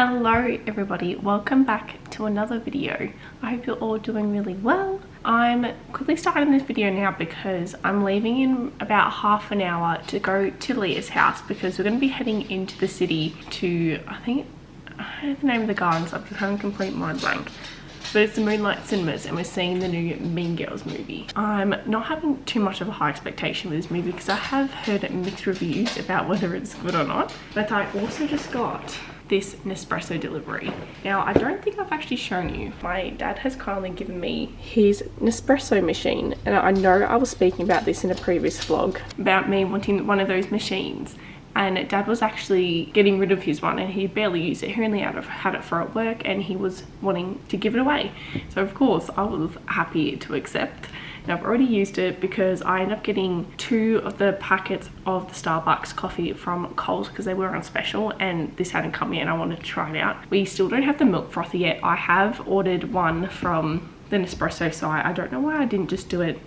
Hello everybody, welcome back to another video. I hope you're all doing really well. I'm quickly starting this video now because I'm leaving in about half an hour to go to Leah's house because we're going to be heading into the city to, I heard the name of the gardens, I'm just having a complete mind blank. But it's the Moonlight Cinemas and we're seeing the new Mean Girls movie. I'm not having too much of a high expectation with this movie because I have heard mixed reviews about whether it's good or not. But I also just got this Nespresso delivery. Now, I don't think I've actually shown you. My dad has kindly given me his Nespresso machine. And I know I was speaking about this in a previous vlog about me wanting one of those machines. And Dad was actually getting rid of his one and he barely used it. He only had it for at work and he was wanting to give it away. So of course I was happy to accept. And I've already used it because I ended up getting 2 of the packets of the Starbucks coffee from Coles because they were on special and this hadn't come yet and I wanted to try it out. We still don't have the milk frother yet. I have ordered one from the Nespresso site. I don't know why I didn't just do it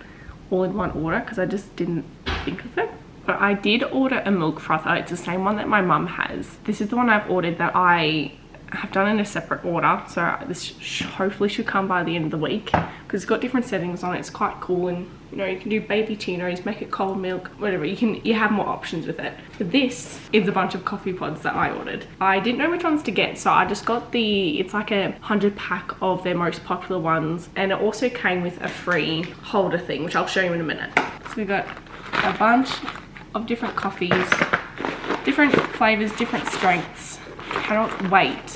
all in one order because I just didn't think of it. But I did order a milk frother. It's the same one that my mum has. This is the one I've ordered that I have done in a separate order. So this hopefully should come by the end of the week because it's got different settings on it. It's quite cool and you know, you can do baby chinos, make it cold milk, whatever. You have more options with it. But this is a bunch of coffee pods that I ordered. I didn't know which ones to get, so I just got it's like a 100 pack of their most popular ones. And it also came with a free holder thing, which I'll show you in a minute. So we got a bunch of different coffees, different flavors, different strengths. Cannot wait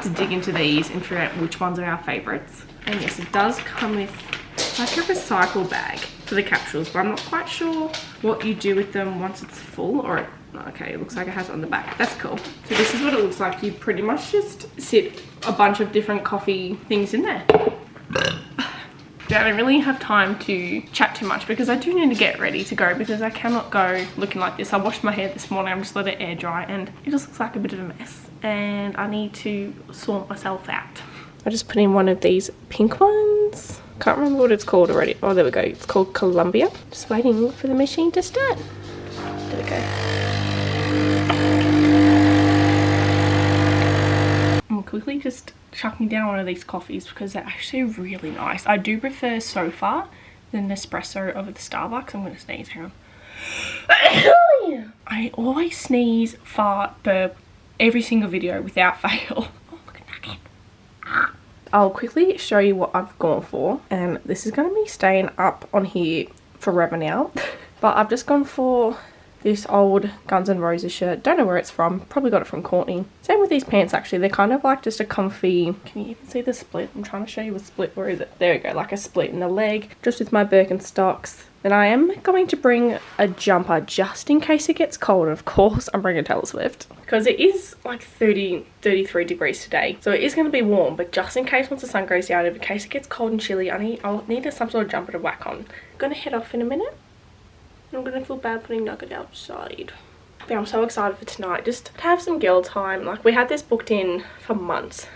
to dig into these and figure out which ones are our favorites. And yes, it does come with like a recycle bag for the capsules, but I'm not quite sure what you do with them once it's full. Or okay, it looks like it has it on the back. That's cool. So this is what it looks like. You pretty much just sit a bunch of different coffee things in there. I don't really have time to chat too much because I do need to get ready to go because I cannot go looking like this. I washed my hair this morning, I'm just let it air dry and it just looks like a bit of a mess and I need to sort myself out. I just put in one of these pink ones. Can't remember what it's called already. Oh, there we go. It's called Columbia. Just waiting for the machine to start. There we go. I'm quickly just chucking down one of these coffees because they're actually really nice. I do prefer so far the Nespresso over the Starbucks. I'm going to sneeze, hang on. I always sneeze, fart, burp every single video without fail. Oh, look at that. I'll quickly show you what I've gone for, and this is going to be staying up on here forever now. But I've just gone for this old Guns N' Roses shirt. Don't know where it's from. Probably got it from Courtney. Same with these pants actually. They're kind of like just a comfy... Can you even see the split? I'm trying to show you a split. Where is it? There we go. Like a split in the leg. Just with my Birkenstocks. Then I am going to bring a jumper just in case it gets cold. And of course I'm bringing Taylor Swift. Because it is like 33 degrees today. So it is going to be warm. But just in case once the sun goes down, in case it gets cold and chilly, I'll need some sort of jumper to whack on. I'm going to head off in a minute. I'm gonna feel bad putting Nugget outside. But I'm so excited for tonight, just to have some girl time. Like, we had this booked in for months.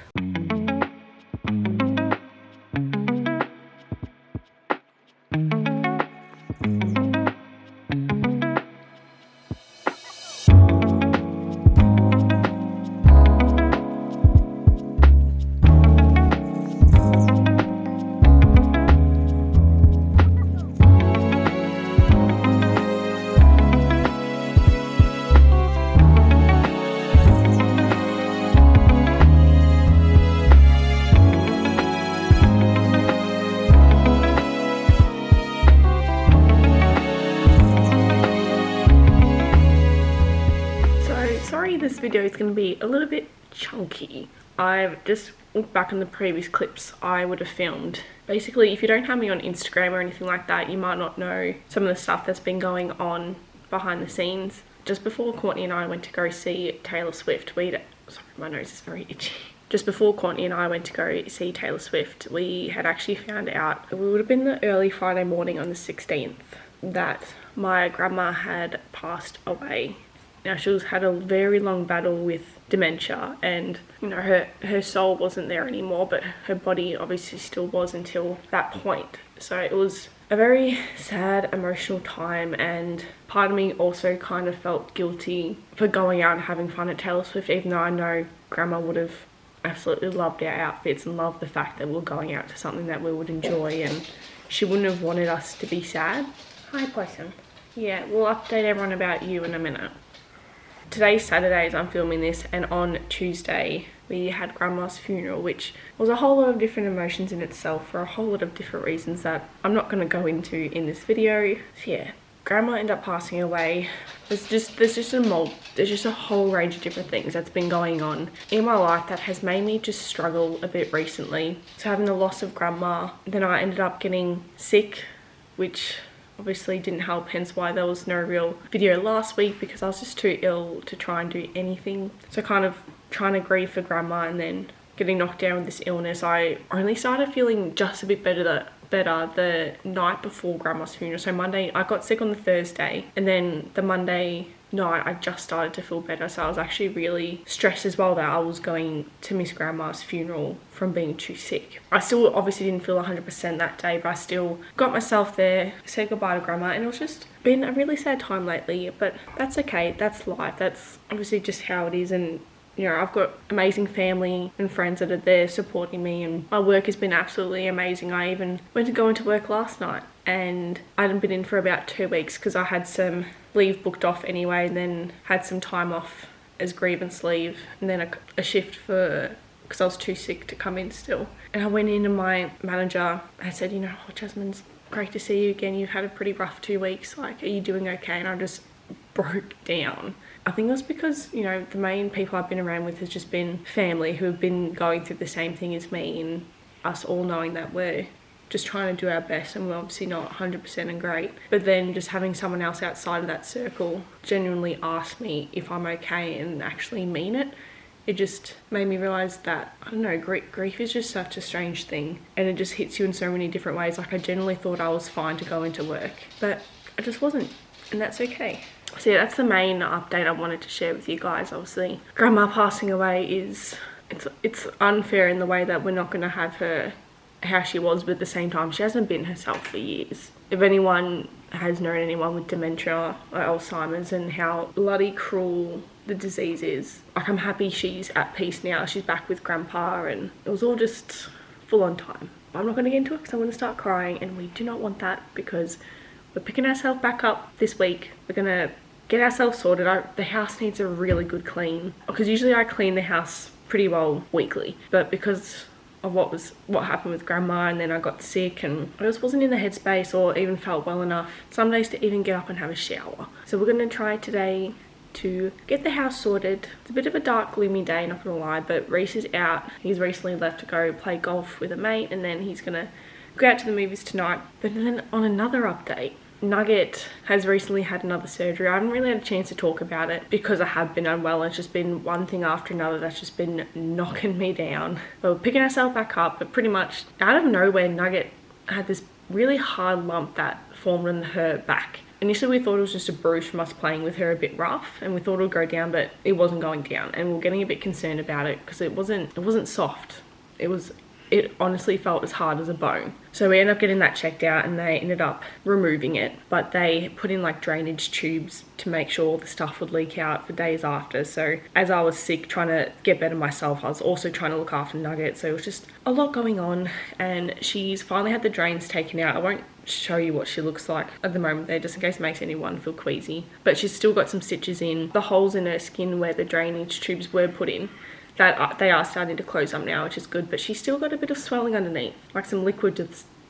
This video is going to be a little bit chunky. I've just looked back on the previous clips I would have filmed. Basically, if you don't have me on Instagram or anything like that, you might not know some of the stuff that's been going on behind the scenes. Just before Courtney and I went to go see Taylor Swift, sorry, my nose is very itchy. Just before Courtney and I went to go see Taylor Swift, we had actually found out, it would have been the early Friday morning on the 16th, that my grandma had passed away. Now, she had a very long battle with dementia and, you know, her soul wasn't there anymore, but her body obviously still was until that point. So it was a very sad, emotional time, and part of me also kind of felt guilty for going out and having fun at Taylor Swift, even though I know Grandma would have absolutely loved our outfits and loved the fact that we're going out to something that we would enjoy, and she wouldn't have wanted us to be sad. Hi, Possum. Yeah, we'll update everyone about you in a minute. Today's Saturday as I'm filming this, and on Tuesday we had Grandma's funeral, which was a whole lot of different emotions in itself for a whole lot of different reasons that I'm not going to go into in this video. So yeah, Grandma ended up passing away. There's just a whole range of different things that's been going on in my life that has made me just struggle a bit recently. So having the loss of Grandma, then I ended up getting sick, which obviously didn't help, hence why there was no real video last week, because I was just too ill to try and do anything. So kind of trying to grieve for Grandma and then getting knocked down with this illness. I only started feeling just a bit better the night before Grandma's funeral. So Monday, I got sick on the Thursday, and then the Monday night I just started to feel better. So I was actually really stressed as well that I was going to miss Grandma's funeral from being too sick. I still obviously didn't feel 100% that day, but I still got myself there, said goodbye to Grandma, and it was just been a really sad time lately, but that's okay. That's life. That's obviously just how it is. And you know, I've got amazing family and friends that are there supporting me, and my work has been absolutely amazing. I even went to go into work last night, and I hadn't been in for about 2 weeks because I had some leave booked off anyway, and then had some time off as grievance leave, and then a shift because I was too sick to come in still. And I went in, and my manager had said, you know, oh, Jasmine's great to see you again. You've had a pretty rough 2 weeks. Like, are you doing okay? And I just broke down. I think it was because, you know, the main people I've been around with has just been family who have been going through the same thing as me, and us all knowing that we're just trying to do our best, and we're obviously not 100% and great. But then just having someone else outside of that circle genuinely ask me if I'm okay and actually mean it, it just made me realise that, I don't know, grief is just such a strange thing, and it just hits you in so many different ways. Like, I genuinely thought I was fine to go into work, but I just wasn't, and that's okay. So yeah, that's the main update I wanted to share with you guys. Obviously, Grandma passing away it's unfair in the way that we're not going to have her how she was, but at the same time, she hasn't been herself for years. If anyone has known anyone with dementia or Alzheimer's and how bloody cruel the disease is, like, I'm happy she's at peace now. She's back with Grandpa, and it was all just full on time. But I'm not going to get into it because I'm going to start crying, and we do not want that, because we're picking ourselves back up this week. We're going to get ourselves sorted. The house needs a really good clean, because usually I clean the house pretty well weekly, but because of what happened with Grandma, and then I got sick and I just wasn't in the headspace or even felt well enough some days to even get up and have a shower. So we're going to try today to get the house sorted. It's a bit of a dark, gloomy day, not gonna lie, but Reese is out. He's recently left to go play golf with a mate, and then he's gonna go out to the movies tonight. But then on another update, Nugget has recently had another surgery. I haven't really had a chance to talk about it because I have been unwell. It's just been one thing after another that's just been knocking me down. But we're picking ourselves back up, but pretty much out of nowhere, Nugget had this really hard lump that formed on her back. Initially we thought it was just a bruise from us playing with her a bit rough, and we thought it would go down, but it wasn't going down, and we were getting a bit concerned about it because it wasn't soft. It honestly felt as hard as a bone. So we ended up getting that checked out, and they ended up removing it, but they put in like drainage tubes to make sure all the stuff would leak out for days after. So as I was sick trying to get better myself, I was also trying to look after Nugget, so it was just a lot going on. And she's finally had the drains taken out. I won't show you what she looks like at the moment there, just in case it makes anyone feel queasy, but she's still got some stitches in the holes in her skin where the drainage tubes were put in. That they are starting to close up now, which is good, but she's still got a bit of swelling underneath, like some liquid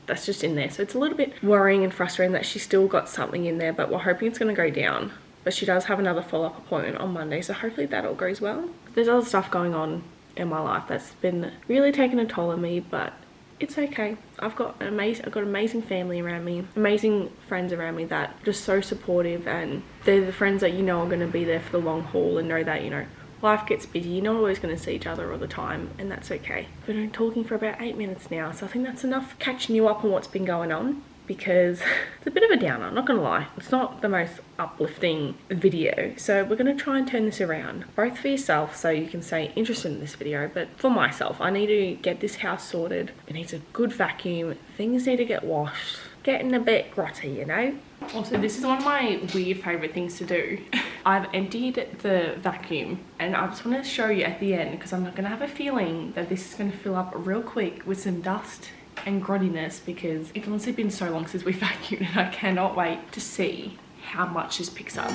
that's just in there. So it's a little bit worrying and frustrating that she's still got something in there, but we're hoping it's going to go down. But she does have another follow-up appointment on Monday, so hopefully that all goes well. There's other stuff going on in my life that's been really taking a toll on me, but it's okay. I've got amazing family around me, amazing friends around me that are just so supportive, and they're the friends that you know are going to be there for the long haul, and know that, you know, life gets busy, you're not always going to see each other all the time, and that's okay. We've been talking for about 8 minutes now, so I think that's enough catching you up on what's been going on, because it's a bit of a downer, not gonna lie. It's not the most uplifting video, so we're gonna try and turn this around, both for yourself so you can stay interested in this video, but for myself, I need to get this house sorted. It needs a good vacuum, things need to get washed, getting a bit grotty, you know. Also, this is one of my weird favorite things to do. I've emptied the vacuum and I just want to show you at the end, because I'm going to have a feeling that this is going to fill up real quick with some dust and grottiness, because it's honestly been so long since we vacuumed and I cannot wait to see how much this picks up.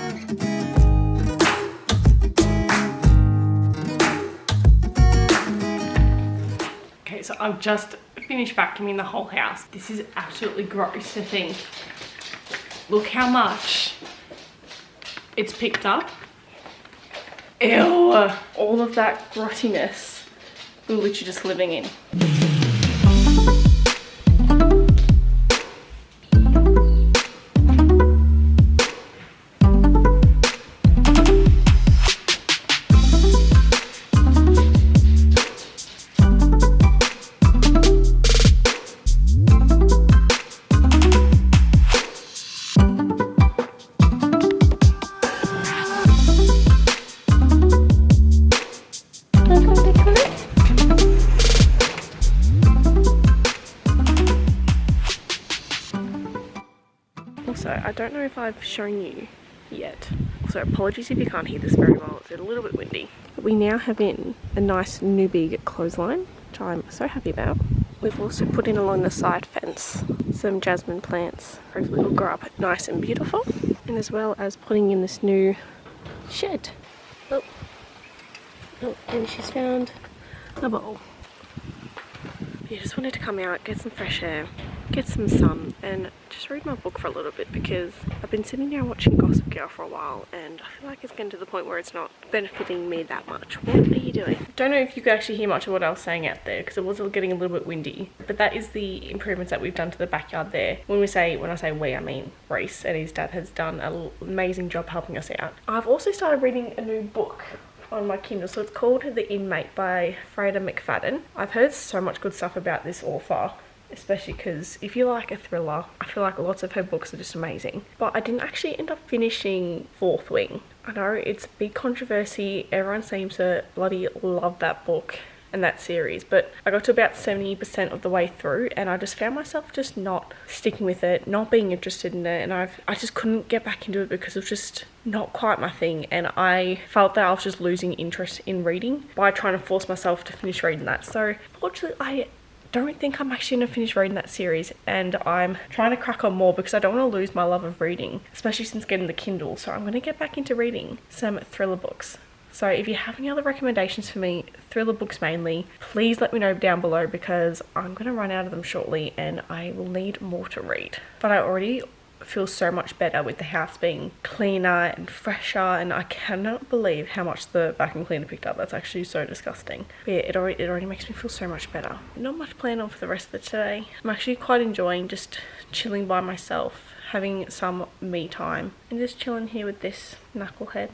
Okay, so I've just finished vacuuming the whole house. This is absolutely gross to think. Look how much it's picked up. Ew, all of that grottiness we're literally just living in. Also, I don't know if I've shown you yet. Also, apologies if you can't hear this very well. It's a little bit windy. But we now have in a nice new big clothesline, which I'm so happy about. We've also put in along the side fence some jasmine plants. Hopefully will grow up nice and beautiful. And as well as putting in this new shed. Oh, and she's found a bowl. Yeah, just wanted to come out, get some fresh air, get some sun, and just read my book for a little bit, because I've been sitting there watching Gossip Girl for a while and I feel like it's getting to the point where it's not benefiting me that much. What are you doing? Don't know if you could actually hear much of what I was saying out there, because it was getting a little bit windy, but that is the improvements that we've done to the backyard there. When I say we, I mean Reese, and his dad has done an amazing job helping us out. I've also started reading a new book on my Kindle, so it's called The Inmate by Freda McFadden. I've heard so much good stuff about this author, especially because if you like a thriller, I feel like lots of her books are just amazing. But I didn't actually end up finishing Fourth Wing. I know it's a big controversy, everyone seems to bloody love that book and that series, but I got to about 70% of the way through and I just found myself just not sticking with it, not being interested in it, and I just couldn't get back into it because it was just not quite my thing, and I felt that I was just losing interest in reading by trying to force myself to finish reading that. So fortunately I don't think I'm actually going to finish reading that series, and I'm trying to crack on more because I don't want to lose my love of reading, especially since getting the Kindle. So I'm going to get back into reading some thriller books. So if you have any other recommendations for me, thriller books mainly, please let me know down below, because I'm going to run out of them shortly and I will need more to read. But I already feel so much better with the house being cleaner and fresher, and I cannot believe how much the vacuum cleaner picked up. That's actually so disgusting. But yeah, it already makes me feel so much better. Not much planned on for the rest of the day. I'm actually quite enjoying just chilling by myself, having some me time, and just chilling here with this knucklehead.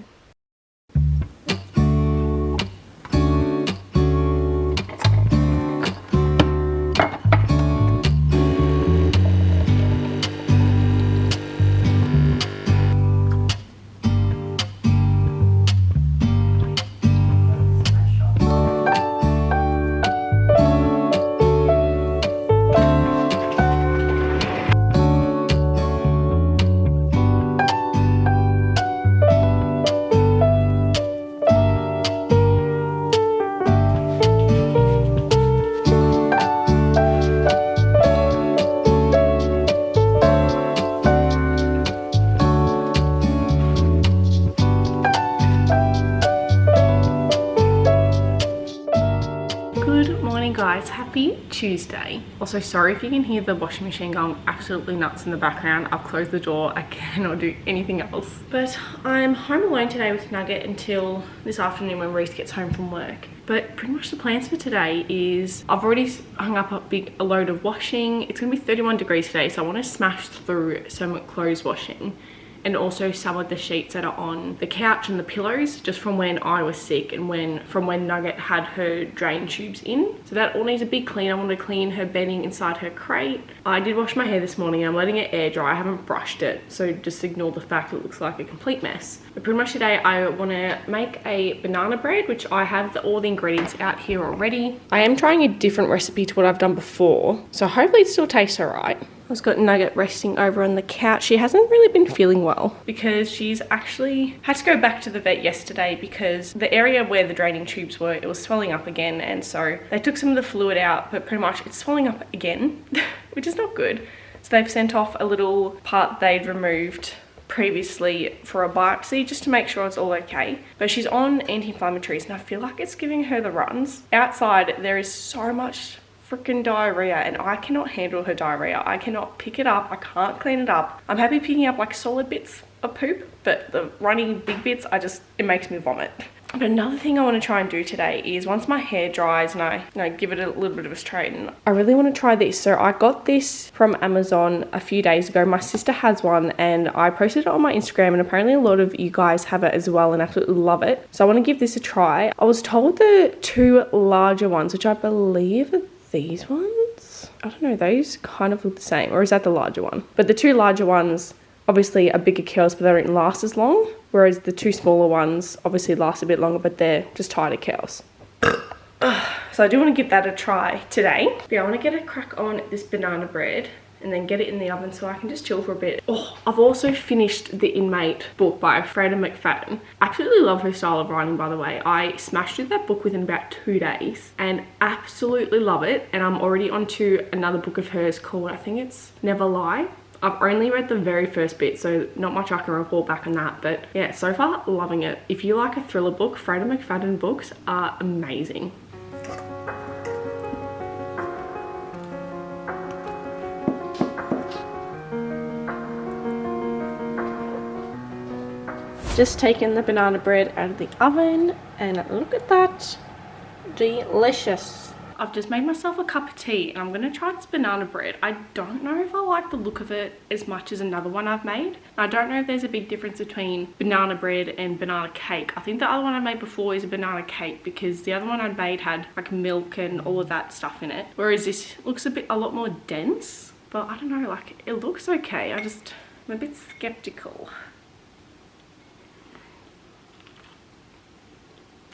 Guys, happy Tuesday. Also, sorry if you can hear the washing machine going absolutely nuts in the background. I've closed the door, I cannot do anything else. But I'm home alone today with Nugget until this afternoon when Reese gets home from work. But pretty much the plans for today is I've already hung up a load of washing. It's gonna be 31 degrees today, so I want to smash through some clothes washing, and also some of the sheets that are on the couch and the pillows, just from when I was sick and from when Nugget had her drain tubes in. So that all needs a big clean. I want to clean her bedding inside her crate. I did wash my hair this morning. I'm letting it air dry. I haven't brushed it, so just ignore the fact it looks like a complete mess. But pretty much today I want to make a banana bread, which I have all the ingredients out here already. I am trying a different recipe to what I've done before, so hopefully it still tastes alright. I've got Nugget resting over on the couch. She hasn't really been feeling well because she's actually had to go back to the vet yesterday because the area where the draining tubes were, it was swelling up again, and so they took some of the fluid out, but pretty much it's swelling up again, which is not good. So they've sent off a little part they'd removed previously for a biopsy just to make sure it's all okay. But she's on anti-inflammatories and I feel like it's giving her the runs. Outside there is so much freaking diarrhea and I cannot handle her diarrhea. I cannot pick it up. I can't clean it up. I'm happy picking up like solid bits of poop, but the running big bits, it makes me vomit. But another thing I want to try and do today is once my hair dries and I give it a little bit of a straighten, I really want to try this. So I got this from Amazon a few days ago. My sister has one and I posted it on my Instagram, and apparently a lot of you guys have it as well and absolutely love it. So I want to give this a try. I was told the two larger ones, which I believe are these ones. I don't know, those kind of look the same, or is that the larger one? But the two larger ones obviously are bigger curls, but they don't last as long, whereas the two smaller ones obviously last a bit longer, but they're just tighter curls. So I do want to give that a try today. But I want to get a crack on this banana bread and then get it in the oven so I can just chill for a bit. Oh, I've also finished The Inmate book by Freda McFadden. Absolutely love her style of writing, by the way. I smashed through that book within about 2 days and absolutely love it. And I'm already on to another book of hers called, I think it's Never Lie. I've only read the very first bit, so not much I can report back on that, but yeah, so far loving it. If you like a thriller book, Freda McFadden books are amazing. Just taken the banana bread out of the oven and look at that, delicious. I've just made myself a cup of tea and I'm going to try this banana bread. I don't know if I like the look of it as much as another one I've made. I don't know if there's a big difference between banana bread and banana cake. I think the other one I made before is a banana cake because the other one I'd made had like milk and all of that stuff in it. Whereas this looks a lot more dense, but I don't know, like it looks okay. I'm a bit skeptical.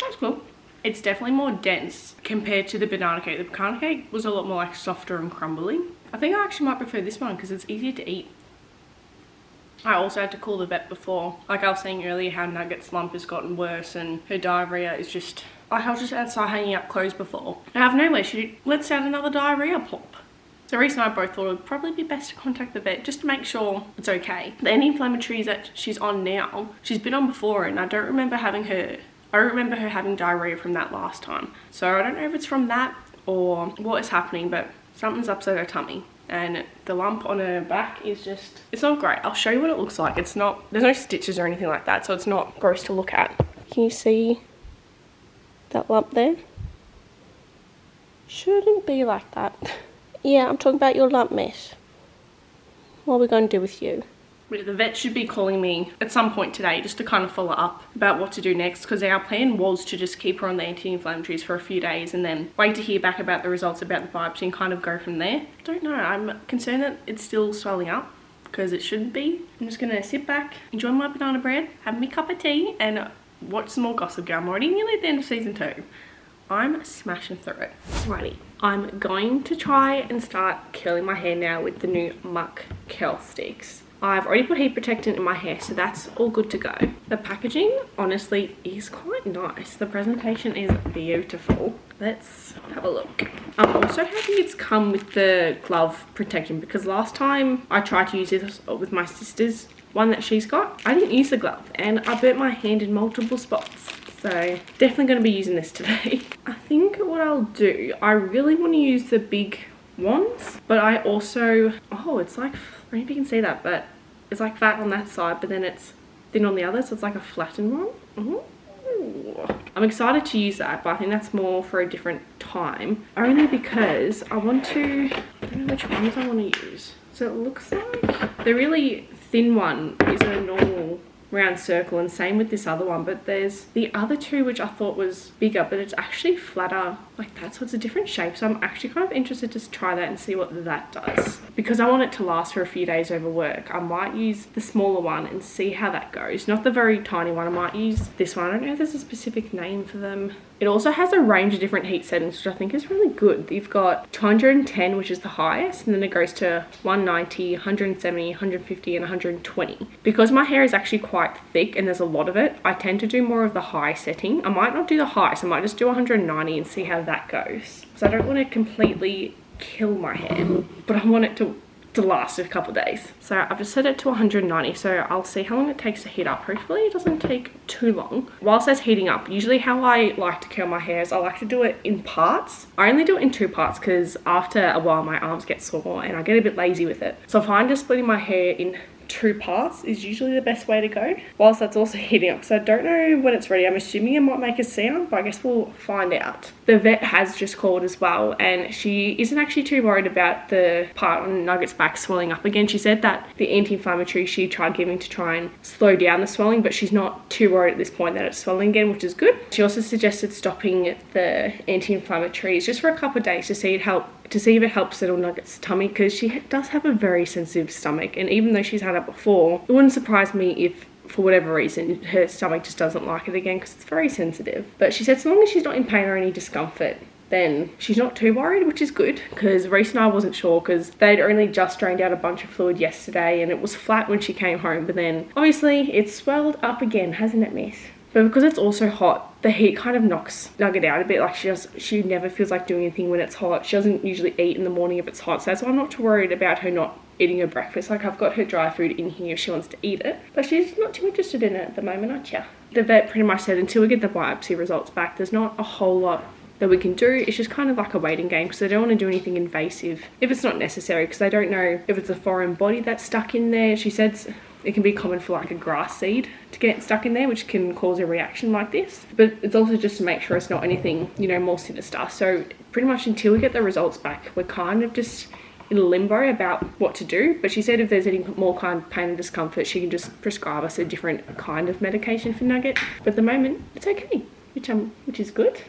That's cool. It's definitely more dense compared to the banana cake. The banana cake was a lot more like softer and crumbly. I think I actually might prefer this one because it's easier to eat. I also had to call the vet before. Like I was saying earlier, how Nugget's lump has gotten worse and her diarrhea is just... I was just outside hanging up clothes before. And out of nowhere, she lets out another diarrhea plop. So Reese and I both thought it would probably be best to contact the vet just to make sure it's okay. The anti-inflammatories that she's on now, she's been on before and I don't remember having her having diarrhea from that last time. So I don't know if it's from that or what is happening, but something's upset her tummy. And the lump on her back is just, it's not great. I'll show you what it looks like. It's not, there's no stitches or anything like that, so it's not gross to look at. Can you see that lump there? Shouldn't be like that. Yeah, I'm talking about your lump, miss. What are we going to do with you? The vet should be calling me at some point today just to kind of follow up about what to do next, because our plan was to just keep her on the anti-inflammatories for a few days and then wait to hear back about the results about the biopsy and kind of go from there. I don't know, I'm concerned that it's still swelling up because it shouldn't be. I'm just gonna sit back, enjoy my banana bread, have me cup of tea and watch some more Gossip Girl. I'm already nearly at the end of season 2. I'm smashing through it. Alrighty, I'm going to try and start curling my hair now with the new Muck curl sticks. I've already put heat protectant in my hair, so that's all good to go. The packaging, honestly, is quite nice. The presentation is beautiful. Let's have a look. I'm also happy it's come with the glove protection because last time I tried to use this with my sister's one that she's got, I didn't use the glove and I burnt my hand in multiple spots. So definitely going to be using this today. I think what I'll do, I really want to use the big ones, but I also, oh, it's like, I don't know if you can see that, but it's like fat on that side, but then it's thin on the other, so it's like a flattened one. Ooh. I'm excited to use that, but I think that's more for a different time, only because I want to, I don't know which ones I want to use. So it looks like the really thin one is a normal round circle, and same with this other one. But there's the other two which I thought was bigger, but it's actually flatter like that, so it's a different shape. So I'm actually kind of interested to try that and see what that does, because I want it to last for a few days over work. I might use the smaller one and see how that goes, not the very tiny one. I might use this one. I don't know if there's a specific name for them. It also has a range of different heat settings, which I think is really good. You've got 210, which is the highest, and then it goes to 190, 170, 150, and 120. Because my hair is actually quite thick and there's a lot of it, I tend to do more of the high setting. I might not do the highest, I might just do 190 and see how that goes. So I don't want to completely kill my hair, but I want it to last a couple of days. So I've just set it to 190, so I'll see how long it takes to heat up. Hopefully it doesn't take too long. Whilst it's heating up, usually how I like to curl my hair is I like to do it in parts. I only do it in 2 parts because after a while my arms get sore and I get a bit lazy with it. So I find just splitting my hair in 2 parts is usually the best way to go, whilst that's also heating up. So I don't know when it's ready. I'm assuming it might make a sound, but I guess we'll find out. The vet has just called as well, and she isn't actually too worried about the part on Nugget's back swelling up again. She said that the anti-inflammatory she tried giving to try and slow down the swelling, but she's not too worried at this point that it's swelling again, which is good. She also suggested stopping the anti-inflammatories just for a couple of days to see if it helps settle Nugget's tummy, because she does have a very sensitive stomach, and even though she's had it before, it wouldn't surprise me if for whatever reason her stomach just doesn't like it again, because it's very sensitive. But she said so long as she's not in pain or any discomfort, then she's not too worried, which is good, because Reese and I wasn't sure, because they'd only just drained out a bunch of fluid yesterday and it was flat when she came home, but then obviously it's swelled up again, hasn't it, miss? But because it's also hot, the heat kind of knocks Nugget out a bit. Like she never feels like doing anything when it's hot. She doesn't usually eat in the morning if it's hot. So that's why I'm not too worried about her not eating her breakfast. Like, I've got her dry food in here if she wants to eat it. But she's not too interested in it at the moment, aren't you? The vet pretty much said until we get the biopsy results back, there's not a whole lot that we can do. It's just kind of like a waiting game, because they don't want to do anything invasive if it's not necessary, because they don't know if it's a foreign body that's stuck in there. She said it can be common for like a grass seed to get stuck in there, which can cause a reaction like this. But it's also just to make sure it's not anything, you know, more sinister. So pretty much until we get the results back, we're kind of just in limbo about what to do. But she said if there's any more kind of pain and discomfort, she can just prescribe us a different kind of medication for Nugget. But at the moment, it's okay, which is good.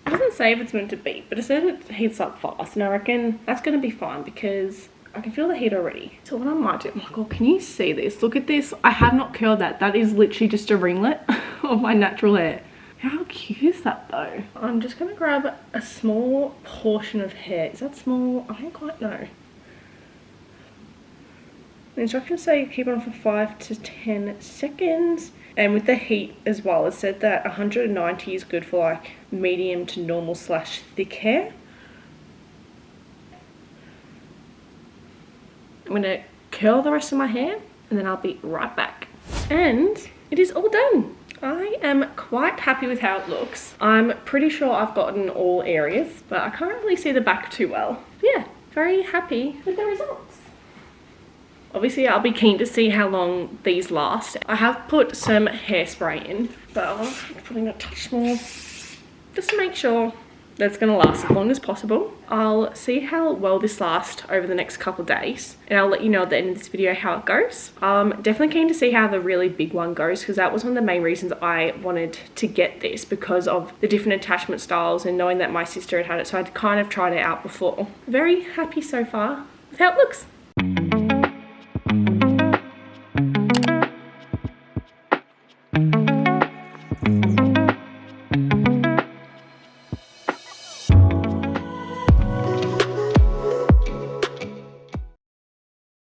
It doesn't say if it's meant to be, but it says it heats up fast, and I reckon that's going to be fine because I can feel the heat already. So what I might do, Michael, can you see this? Look at this. I have not curled that. That is literally just a ringlet of my natural hair. How cute is that though? I'm just going to grab a small portion of hair. Is that small? I don't quite know. The instructions say keep on for 5 to 10 seconds. And with the heat as well, it said that 190 is good for like medium to normal / thick hair. I'm going to curl the rest of my hair and then I'll be right back. And it is all done. I am quite happy with how it looks. I'm pretty sure I've gotten all areas, but I can't really see the back too well. Yeah, very happy with the results. Obviously, I'll be keen to see how long these last. I have put some hairspray in, but I'm putting a touch more just to make sure that's going to last as long as possible. I'll see how well this lasts over the next couple of days, and I'll let you know at the end of this video how it goes. I'm definitely keen to see how the really big one goes, because that was one of the main reasons I wanted to get this, because of the different attachment styles and knowing that my sister had had it, so I'd kind of tried it out before. Very happy so far with how it looks.